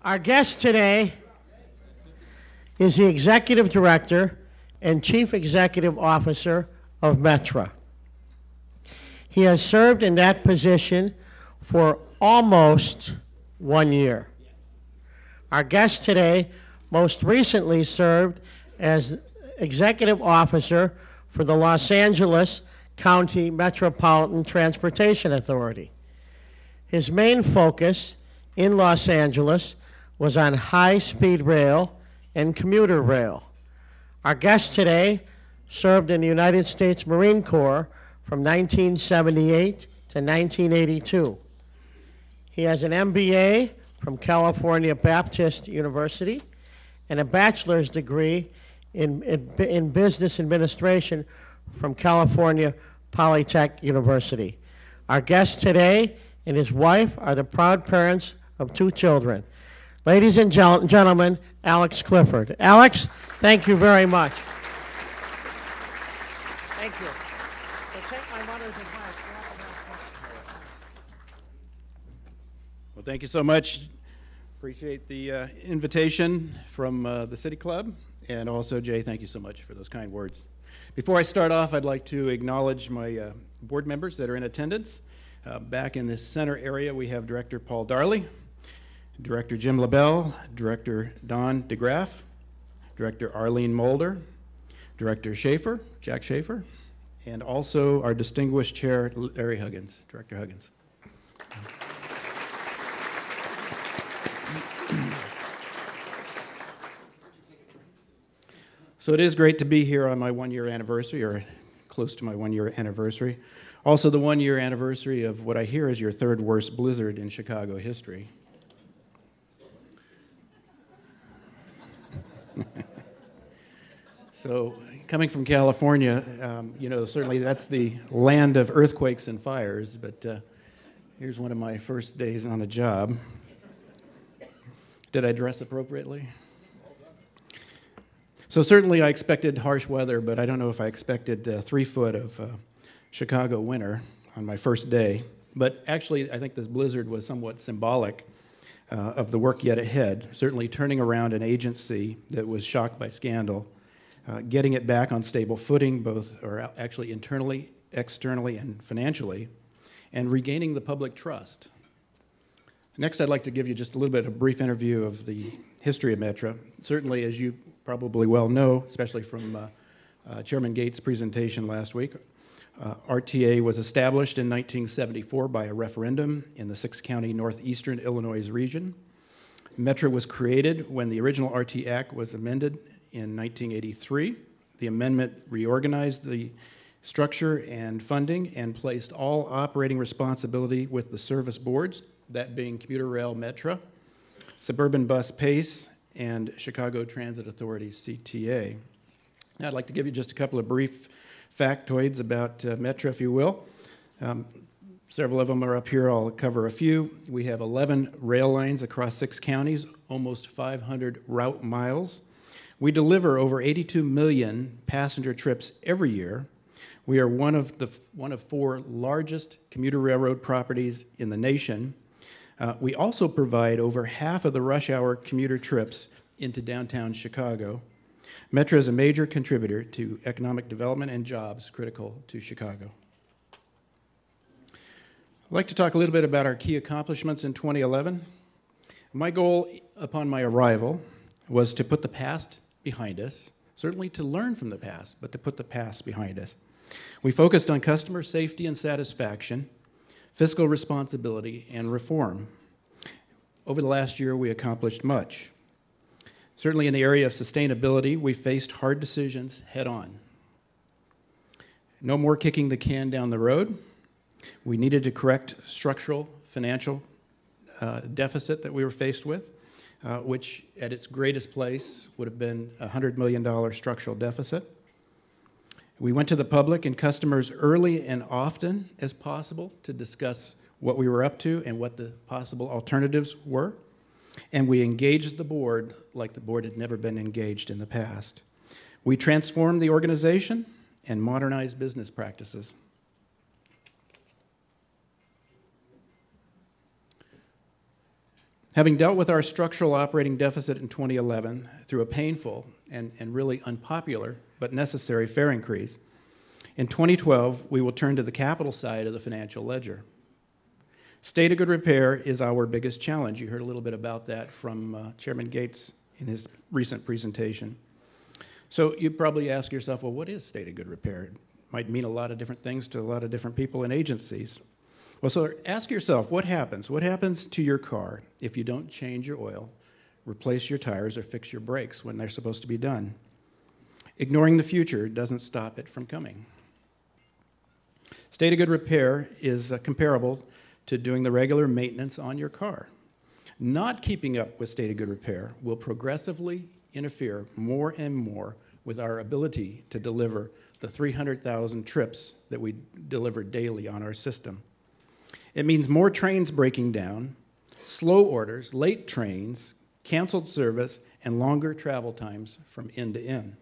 Our guest today is the Executive Director and Chief Executive Officer of Metra. He has served in that position for almost 1 year. Our guest today most recently served as Executive Officer for the Los Angeles County Metropolitan Transportation Authority. His main focus in Los Angeles was on high-speed rail and commuter rail. Our guest today served in the United States Marine Corps from 1978 to 1982. He has an MBA from California Baptist University and a bachelor's degree in business administration from California Polytech University. Our guest today and his wife are the proud parents of 2 children. Ladies and gentlemen, Alex Clifford. Alex, thank you very much. Thank you. So take my mother's advice. Well, thank you so much. Appreciate the invitation from the City Club. And also, Jay, thank you so much for those kind words. Before I start off, I'd like to acknowledge my board members that are in attendance. Back in this center area, we have Director Paul Darley, Director Jim LaBelle, Director Don DeGraff, Director Arlene Mulder, Director Schaefer, Jack Schaefer, and also our distinguished chair, Larry Huggins, Director Huggins. So it is great to be here on my 1-year anniversary, or close to my 1-year anniversary. Also the 1-year anniversary of what I hear is your 3rd worst blizzard in Chicago history. So coming from California, you know, certainly that's the land of earthquakes and fires, but here's one of my first days on a job. Did I dress appropriately? So certainly I expected harsh weather, but I don't know if I expected 3 foot of Chicago winter on my first day. But actually, I think this blizzard was somewhat symbolic of the work yet ahead, certainly turning around an agency that was shocked by scandal, getting it back on stable footing, both or actually internally, externally, and financially, and regaining the public trust. Next, I'd like to give you just a little bit of a brief interview of the history of Metra. Certainly, as you probably well know, especially from Chairman Gates' presentation last week, RTA was established in 1974 by a referendum in the 6-county northeastern Illinois region. Metra was created when the original RT Act was amended in 1983. The amendment reorganized the structure and funding and placed all operating responsibility with the service boards, that being Commuter Rail Metra, Suburban Bus PACE, and Chicago Transit Authority, CTA. Now I'd like to give you just a couple of brief factoids about Metra, if you will. Several of them are up here. I'll cover a few. We have 11 rail lines across 6 counties, almost 500 route miles. We deliver over 82 million passenger trips every year. We are one of 4 largest commuter railroad properties in the nation. We also provide over half of the rush hour commuter trips into downtown Chicago. Metra is a major contributor to economic development and jobs critical to Chicago. I'd like to talk a little bit about our key accomplishments in 2011. My goal upon my arrival was to put the past behind us, certainly to learn from the past, but to put the past behind us. We focused on customer safety and satisfaction, fiscal responsibility, and reform. Over the last year, we accomplished much. Certainly in the area of sustainability, we faced hard decisions head on. No more kicking the can down the road. We needed to correct structural financial deficit that we were faced with, which at its greatest place would have been a $100 million structural deficit. We went to the public and customers early and often as possible to discuss what we were up to and what the possible alternatives were. And we engaged the board like the board had never been engaged in the past. We transformed the organization and modernized business practices. Having dealt with our structural operating deficit in 2011 through a painful and really unpopular but necessary fare increase, in 2012 we will turn to the capital side of the financial ledger. State of good repair is our biggest challenge. You heard a little bit about that from Chairman Gates in his recent presentation. So you probably ask yourself, well, what is state of good repair? It might mean a lot of different things to a lot of different people and agencies. Well, so ask yourself, what happens? What happens to your car if you don't change your oil, replace your tires, or fix your brakes when they're supposed to be done? Ignoring the future doesn't stop it from coming. State of good repair is comparable to doing the regular maintenance on your car. Not keeping up with state of good repair will progressively interfere more and more with our ability to deliver the 300,000 trips that we deliver daily on our system. It means more trains breaking down, slow orders, late trains, canceled service, and longer travel times from end to end.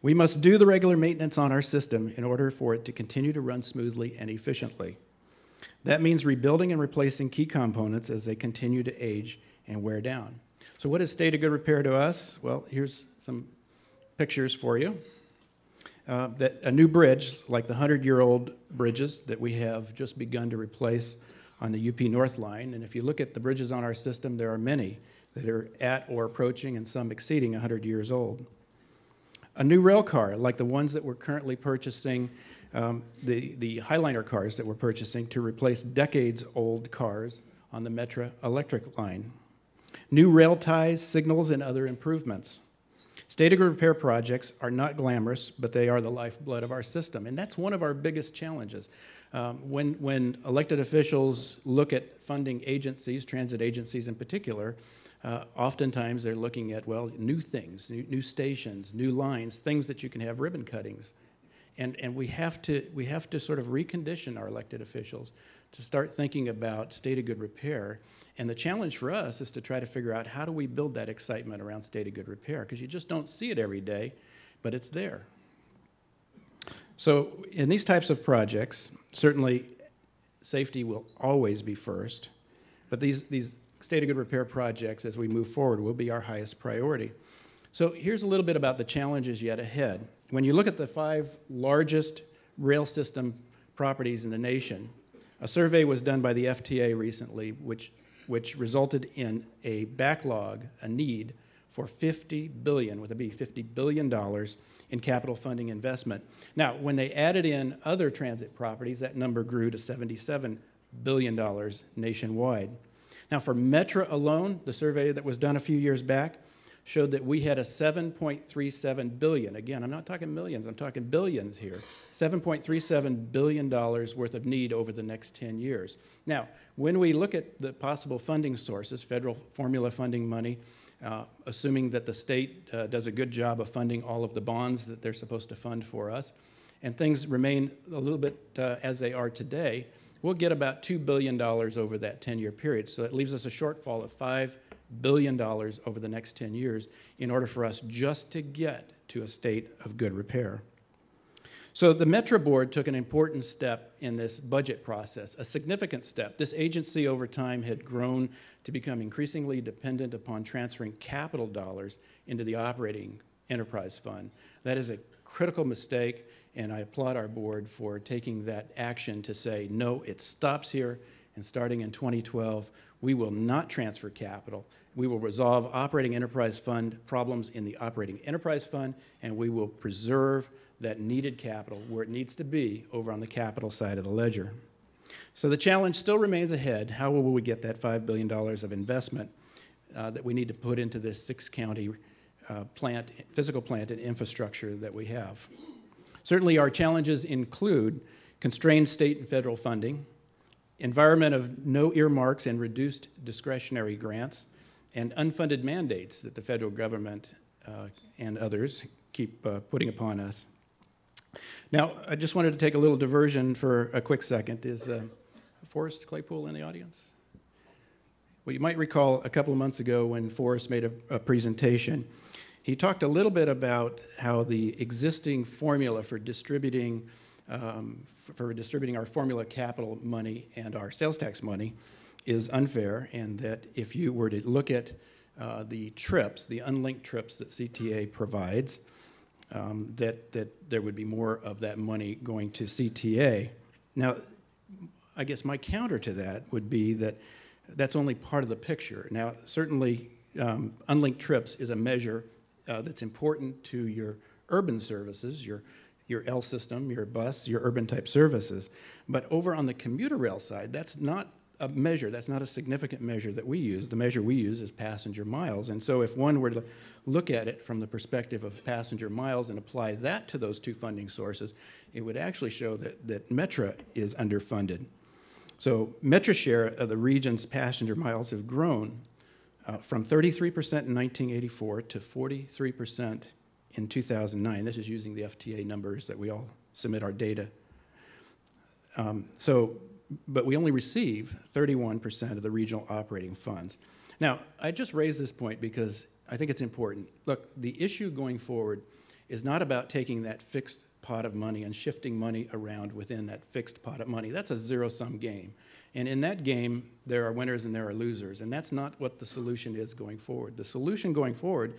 We must do the regular maintenance on our system in order for it to continue to run smoothly and efficiently. That means rebuilding and replacing key components as they continue to age and wear down. So what is state of good repair to us? Well, here's some pictures for you. That a new bridge, like the 100-year-old bridges that we have just begun to replace on the UP North line, and if you look at the bridges on our system, there are many that are at or approaching and some exceeding 100 years old. A new rail car, like the ones that we're currently purchasing, the Highliner cars that we're purchasing to replace decades-old cars on the Metra electric line. New rail ties, signals, and other improvements. State of good repair projects are not glamorous, but they are the lifeblood of our system, and that's one of our biggest challenges. When elected officials look at funding agencies, transit agencies in particular, oftentimes they're looking at, well, new things, new stations, new lines, things that you can have ribbon cuttings. And we have to sort of recondition our elected officials to start thinking about state of good repair. And the challenge for us is to try to figure out how do we build that excitement around state of good repair, because you just don't see it every day, but it's there. So in these types of projects, certainly safety will always be first, but these state of good repair projects as we move forward will be our highest priority. So here's a little bit about the challenges yet ahead. When you look at the 5 largest rail system properties in the nation, a survey was done by the FTA recently, which resulted in a backlog, a need for $50 billion, with a B, $50 billion in capital funding investment. Now, when they added in other transit properties, that number grew to $77 billion nationwide. Now, for Metra alone, the survey that was done a few years back showed that we had a $7.37 billion. Again, I'm not talking millions, I'm talking billions here. $7.37 billion worth of need over the next 10 years. Now, when we look at the possible funding sources, federal formula funding money, assuming that the state does a good job of funding all of the bonds that they're supposed to fund for us, and things remain a little bit as they are today, we'll get about $2 billion over that 10-year period. So that leaves us a shortfall of $5 billion over the next 10 years in order for us just to get to a state of good repair. So the Metra Board took an important step in this budget process, a significant step. This agency over time had grown to become increasingly dependent upon transferring capital dollars into the operating enterprise fund. That is a critical mistake, and I applaud our board for taking that action to say, no, it stops here, and starting in 2012, we will not transfer capital. We will resolve operating enterprise fund problems in the operating enterprise fund, and we will preserve that needed capital where it needs to be over on the capital side of the ledger. So the challenge still remains ahead. How will we get that $5 billion of investment that we need to put into this 6-county physical plant and infrastructure that we have? Certainly our challenges include constrained state and federal funding, environment of no earmarks and reduced discretionary grants, and unfunded mandates that the federal government and others keep putting upon us. Now, I just wanted to take a little diversion for a quick second. Is Forrest Claypool in the audience? Well, you might recall a couple of months ago when Forrest made a presentation, he talked a little bit about how the existing formula for distributing our formula capital money and our sales tax money is unfair, and that if you were to look at the trips, the unlinked trips that CTA provides, that there would be more of that money going to CTA. Now, I guess my counter to that would be that that's only part of the picture. Now, certainly, unlinked trips is a measure that's important to your urban services, your L system, your bus, your urban type services. But over on the commuter rail side, that's not a measure, that's not a significant measure that we use. The measure we use is passenger miles. And so if one were to look at it from the perspective of passenger miles and apply that to those two funding sources, it would actually show that Metra is underfunded. So Metra's share of the region's passenger miles have grown from 33% in 1984 to 43% in 2009. This is using the FTA numbers that we all submit our data. But we only receive 31% of the regional operating funds. Now, I just raised this point because I think it's important. Look, the issue going forward is not about taking that fixed pot of money and shifting money around within that fixed pot of money. That's a zero-sum game. And in that game, there are winners and there are losers, and that's not what the solution is going forward. The solution going forward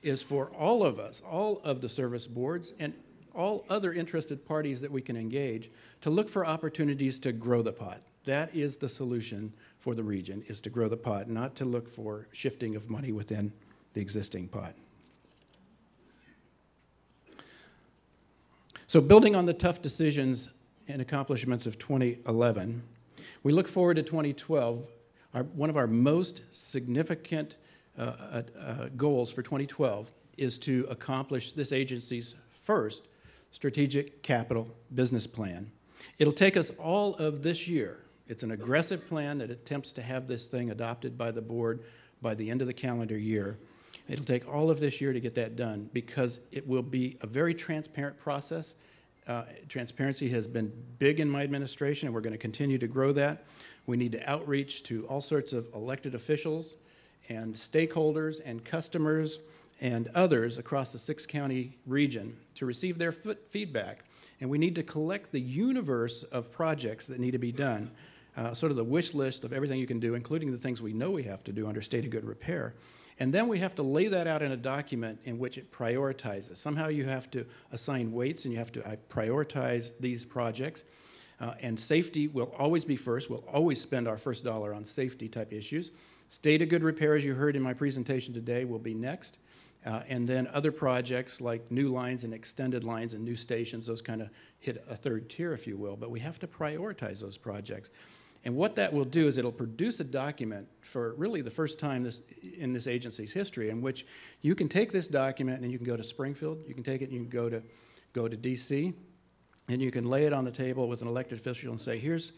is for all of us, all of the service boards, and all other interested parties that we can engage to look for opportunities to grow the pot. That is the solution for the region, is to grow the pot, not to look for shifting of money within the existing pot. So building on the tough decisions and accomplishments of 2011, we look forward to 2012. One of our most significant goals for 2012 is to accomplish this agency's first strategic capital business plan. It'll take us all of this year. It's an aggressive plan that attempts to have this thing adopted by the board by the end of the calendar year. It'll take all of this year to get that done because it will be a very transparent process. Transparency has been big in my administration, and we're going to continue to grow that. We need to outreach to all sorts of elected officials and stakeholders and customers and others across the six-county region to receive their feedback. And we need to collect the universe of projects that need to be done, sort of the wish list of everything you can do, including the things we know we have to do under state of good repair. And then we have to lay that out in a document in which it prioritizes. Somehow you have to assign weights and you have to prioritize these projects. And safety will always be first. We'll always spend our first dollar on safety type issues. State of good repair, as you heard in my presentation today, will be next. And then other projects like new lines and extended lines and new stations, those kind of hit a third tier, if you will. But we have to prioritize those projects. And what that will do is it'll produce a document for really the first time in this agency's history in which you can take this document and you can go to Springfield, you can take it and you can go to DC, and you can lay it on the table with an elected official and say, here's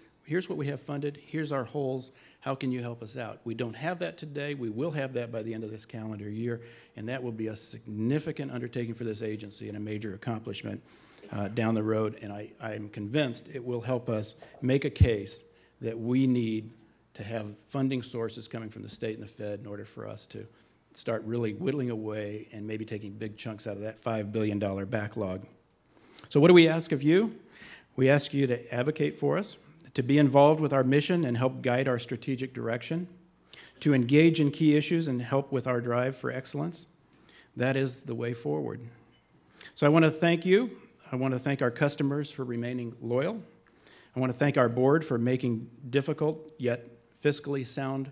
what we have funded, here's our holes, how can you help us out? We don't have that today. We will have that by the end of this calendar year, and that will be a significant undertaking for this agency and a major accomplishment down the road. And I'm convinced it will help us make a case that we need to have funding sources coming from the state and the Fed in order for us to start really whittling away and maybe taking big chunks out of that $5 billion backlog. So what do we ask of you? We ask you to advocate for us, to be involved with our mission and help guide our strategic direction, to engage in key issues and help with our drive for excellence. That is the way forward. So I want to thank you. I want to thank our customers for remaining loyal. I want to thank our board for making difficult yet fiscally sound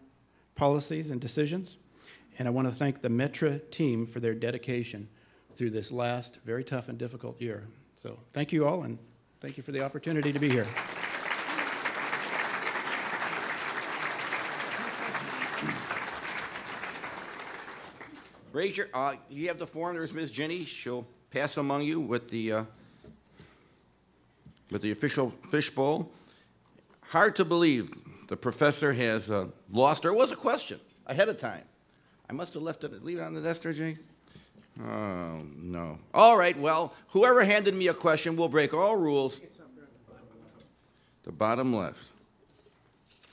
policies and decisions. And I want to thank the Metra team for their dedication through this last very tough and difficult year. So thank you all, and thank you for the opportunity to be here. Raise your, you have the form. There's Ms. Jenny. She'll pass among you with the official fishbowl. Hard to believe the professor has lost. There was a question ahead of time. I must have leave it on the desk there, Jay. Oh, no. All right, well, whoever handed me a question will break all rules. The bottom left.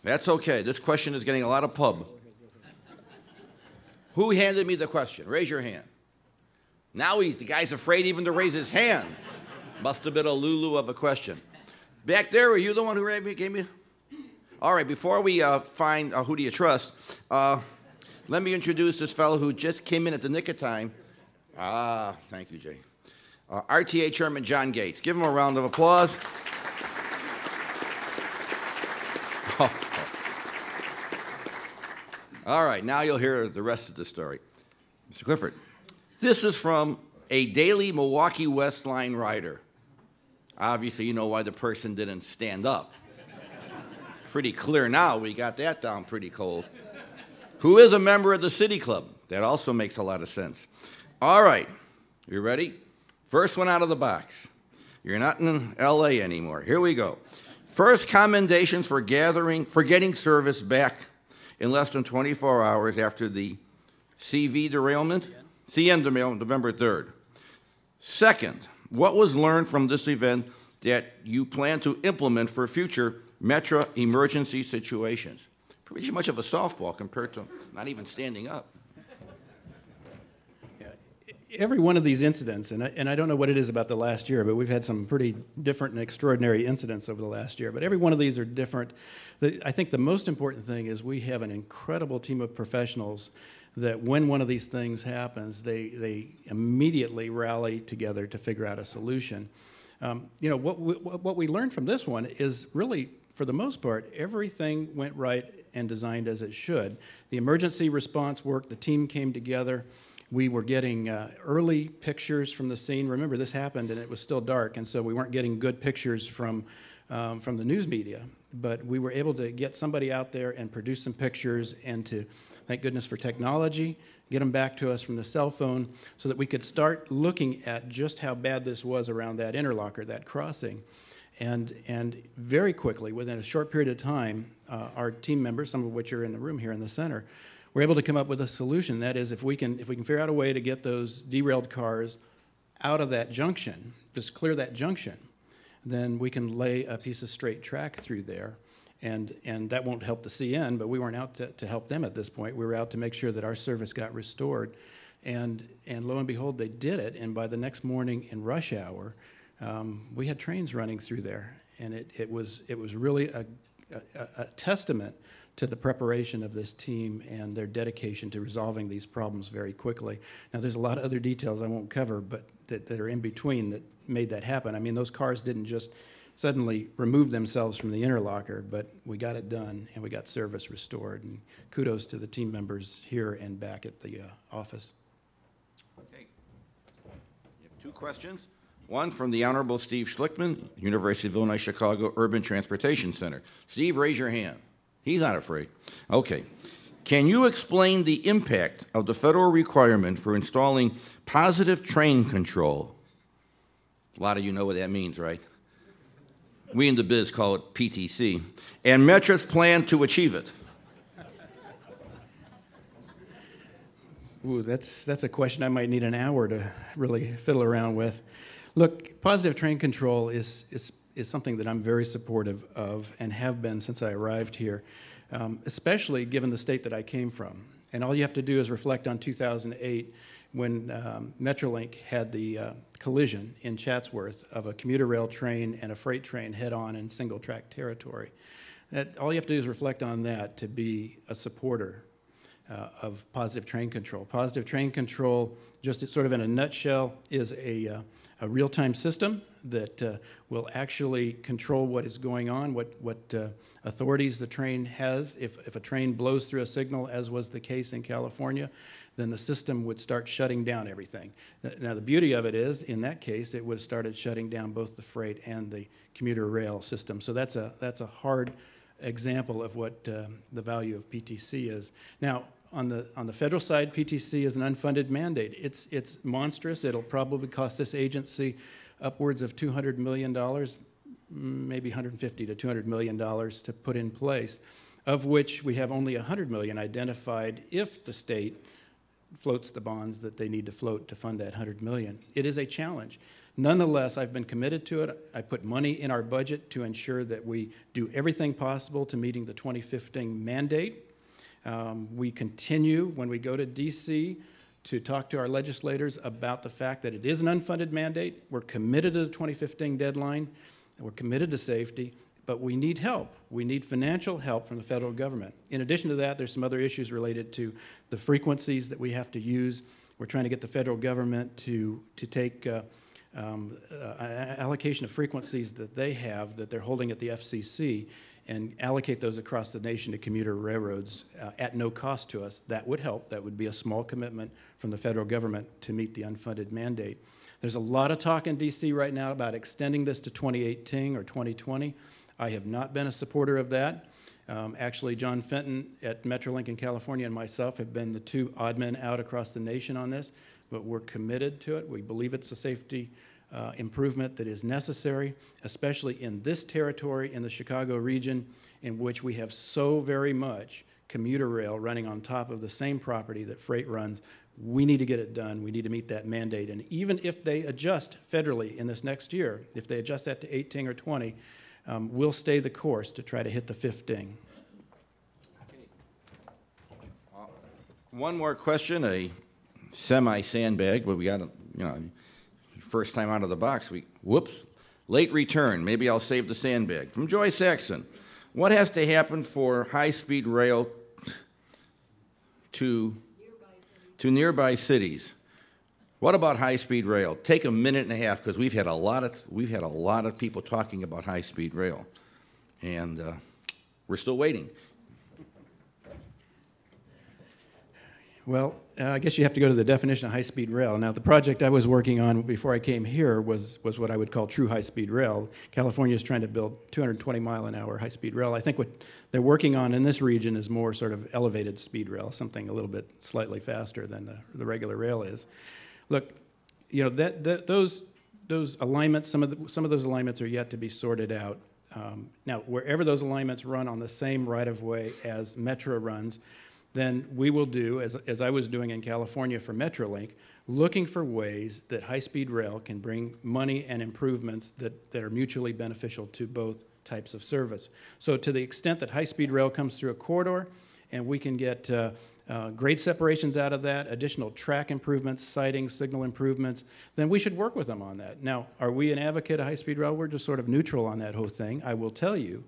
That's okay. This question is getting a lot of pub. Who handed me the question? Raise your hand. Now the guy's afraid even to raise his hand. Must have been a Lulu of a question. Back there, were you the one who gave me? All right, before we find who do you trust, let me introduce this fellow who just came in at the nick of time. Thank you, Jay. RTA Chairman John Gates. Give him a round of applause. All right, now you'll hear the rest of the story. Mr. Clifford, this is from a daily Milwaukee West Line rider. Obviously, you know why the person didn't stand up. Pretty clear now, we got that down pretty cold. Who is a member of the City Club. That also makes a lot of sense. All right, you ready? First one out of the box. You're not in LA anymore. Here we go. First commendations for getting service back in less than 24 hours after the CN derailment, November 3rd. Second, what was learned from this event that you plan to implement for future Metra emergency situations? Pretty much of a softball compared to not even standing up. Every one of these incidents, and I don't know what it is about the last year, but we've had some pretty different and extraordinary incidents over the last year, but every one of these are different. I think the most important thing is we have an incredible team of professionals that when one of these things happens, they immediately rally together to figure out a solution. You know, what we learned from this one is really, for the most part, everything went right and designed as it should. The emergency response worked, the team came together. We were getting early pictures from the scene. Remember, this happened and it was still dark, and so we weren't getting good pictures from the news media. But we were able to get somebody out there and produce some pictures and to, thank goodness for technology, get them back to us from the cell phone so that we could start looking at just how bad this was around that interlocker, that crossing. And very quickly, within a short period of time, our team members, some of which are in the room here in the center, we're able to come up with a solution. That is, if we can figure out a way to get those derailed cars out of that junction, just clear that junction, then we can lay a piece of straight track through there. And that won't help the CN, but we weren't out to help them at this point. We were out to make sure that our service got restored. And lo and behold, they did it. And by the next morning in rush hour, we had trains running through there. And it was really a testament to the preparation of this team and their dedication to resolving these problems very quickly. Now, there's a lot of other details I won't cover, but that are in between that made that happen. I mean, those cars didn't just suddenly remove themselves from the interlocker, but we got it done and we got service restored. And kudos to the team members here and back at the office. Okay. You have two questions. One from the Honorable Steve Schlickman, University of Illinois Chicago Urban Transportation Center. Steve, raise your hand. He's not afraid. Okay. Can you explain the impact of the federal requirement for installing positive train control? A lot of you know what that means, right? We in the biz call it PTC. And Metra's plan to achieve it. Ooh, that's a question I might need an hour to really fiddle around with. Look, positive train control is something that I'm very supportive of and have been since I arrived here, especially given the state that I came from. And all you have to do is reflect on 2008 when Metrolink had the collision in Chatsworth of a commuter rail train and a freight train head-on in single-track territory. All you have to do is reflect on that to be a supporter of positive train control. Positive train control, just sort of in a nutshell, is a real-time system that will actually control what is going on, what authorities the train has. If a train blows through a signal, as was the case in California, then the system would start shutting down everything. Now, the beauty of it is, in that case, it would have started shutting down both the freight and the commuter rail system. So that's a hard example of what the value of PTC is. Now, on the federal side, PTC is an unfunded mandate. It's monstrous. It'll probably cost this agency upwards of $200 million, maybe $150 to $200 million to put in place, of which we have only $100 million identified if the state floats the bonds that they need to float to fund that $100 million. It is a challenge. Nonetheless, I've been committed to it. I put money in our budget to ensure that we do everything possible to meeting the 2015 mandate. We continue, when we go to DC, to talk to our legislators about the fact that it is an unfunded mandate. We're committed to the 2015 deadline. We're committed to safety. But we need help. We need financial help from the federal government. In addition to that, there's some other issues related to the frequencies that we have to use. We're trying to get the federal government to take allocation of frequencies that they have, that they're holding at the FCC, and allocate those across the nation to commuter railroads at no cost to us. That would help. That would be a small commitment from the federal government to meet the unfunded mandate. There's a lot of talk in D.C. right now about extending this to 2018 or 2020. I have not been a supporter of that. Actually, John Fenton at Metrolink in California and myself have been the two odd men out across the nation on this, but we're committed to it. We believe it's a safety improvement that is necessary, especially in this territory in the Chicago region, in which we have so very much commuter rail running on top of the same property that freight runs. We need to get it done. We need to meet that mandate. And even if they adjust federally in this next year, if they adjust that to 18 or 20, we'll stay the course to try to hit the fifth ding. One more question, a semi-sandbag, but we got, first time out of the box, whoops, late return. Maybe I'll save the sandbag. From Joy Saxon, what has to happen for high-speed rail to nearby cities? What about high-speed rail? Take a minute and a half, because we've had a lot of people talking about high-speed rail, and we're still waiting. Well, I guess you have to go to the definition of high-speed rail. Now, the project I was working on before I came here was what I would call true high-speed rail. California is trying to build 220-mile-an-hour high-speed rail. I think what they're working on in this region is more sort of elevated speed rail, something a little bit slightly faster than the regular rail is. Look, those alignments, some of those alignments are yet to be sorted out. Now, wherever those alignments run on the same right-of-way as Metra runs, then we will do, as I was doing in California for Metrolink, looking for ways that high-speed rail can bring money and improvements that are mutually beneficial to both types of service. So to the extent that high-speed rail comes through a corridor and we can get grade separations out of that, additional track improvements, siding, signal improvements, then we should work with them on that. Now, are we an advocate of high-speed rail? We're just sort of neutral on that whole thing. I will tell you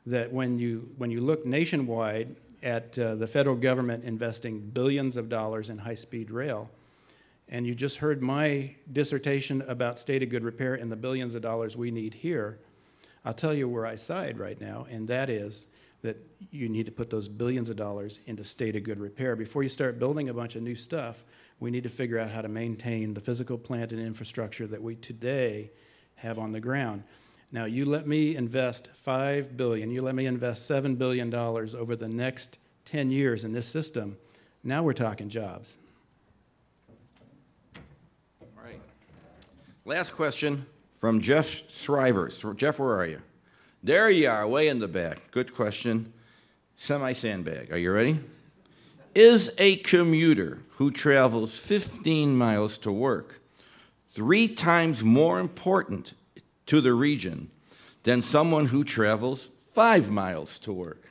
that when you look nationwide at the federal government investing billions of dollars in high-speed rail, and you just heard my dissertation about state of good repair and the billions of dollars we need here, I'll tell you where I side right now, and that is that you need to put those billions of dollars into state of good repair. Before you start building a bunch of new stuff, we need to figure out how to maintain the physical plant and infrastructure that we today have on the ground. Now, you let me invest $5 billion, you let me invest $7 billion over the next 10 years in this system, now we're talking jobs. All right. Last question from Jeff Shriver. Jeff, where are you? There you are, way in the back. Good question. Semi-sandbag. Are you ready? Is a commuter who travels 15 miles to work 3 times more important to the region than someone who travels 5 miles to work?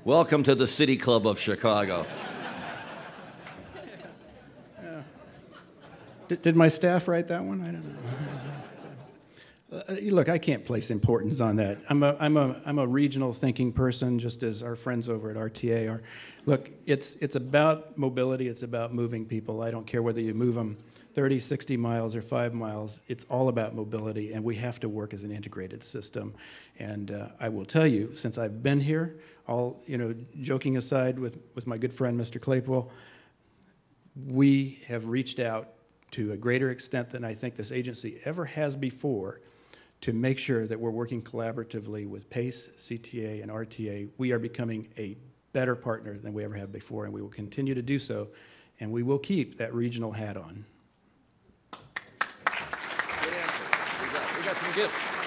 Welcome to the City Club of Chicago. Did my staff write that one? I don't know. Look, I can't place importance on that. I'm a regional thinking person, just as our friends over at RTA are. Look, it's about mobility. It's about moving people. I don't care whether you move them 30, 60 miles or 5 miles. It's all about mobility, and we have to work as an integrated system. And I will tell you, since I've been here, all joking aside with my good friend Mr. Claypool, we have reached out to a greater extent than I think this agency ever has before to make sure that we're working collaboratively with PACE, CTA, and RTA. We are becoming a better partner than we ever have before, and we will continue to do so, and we will keep that regional hat on. Good answer. We got some gifts.